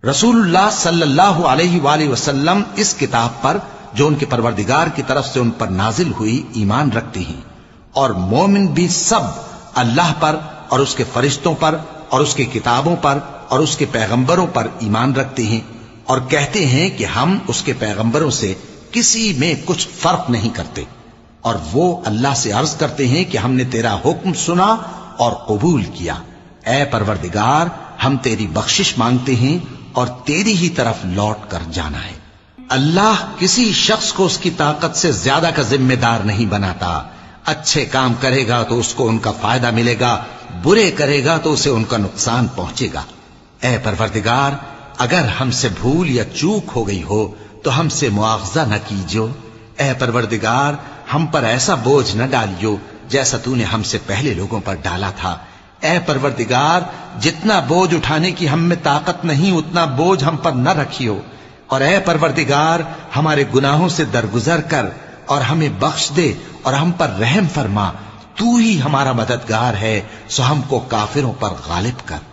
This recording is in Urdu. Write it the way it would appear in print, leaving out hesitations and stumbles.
رسول اللہ صلی اللہ علیہ وآلہ وسلم اس کتاب پر جو ان کے پروردگار کی طرف سے ان پر نازل ہوئی ایمان رکھتے ہیں، اور مومن بھی سب اللہ پر اور اس کے فرشتوں پر اور اس کی کتابوں پر اور اس کے پیغمبروں پر ایمان رکھتے ہیں، اور کہتے ہیں کہ ہم اس کے پیغمبروں سے کسی میں کچھ فرق نہیں کرتے، اور وہ اللہ سے عرض کرتے ہیں کہ ہم نے تیرا حکم سنا اور قبول کیا۔ اے پروردگار، ہم تیری بخشش مانگتے ہیں اور تیری ہی طرف لوٹ کر جانا ہے۔ اللہ کسی شخص کو اس کی طاقت سے زیادہ کا ذمہ دار نہیں بناتا۔ اچھے کام کرے گا تو اس کو ان کا فائدہ ملے گا، برے کرے گا تو اسے ان کا نقصان پہنچے گا۔ اے پروردگار، اگر ہم سے بھول یا چوک ہو گئی ہو تو ہم سے مواخذہ نہ کیجو۔ اے پروردگار، ہم پر ایسا بوجھ نہ ڈالیو جیسا تو نے ہم سے پہلے لوگوں پر ڈالا تھا۔ اے پروردگار، جتنا بوجھ اٹھانے کی ہم میں طاقت نہیں اتنا بوجھ ہم پر نہ رکھیو، اور اے پروردگار، ہمارے گناہوں سے درگزر کر اور ہمیں بخش دے اور ہم پر رحم فرما۔ تو ہی ہمارا مددگار ہے، سو ہم کو کافروں پر غالب کر۔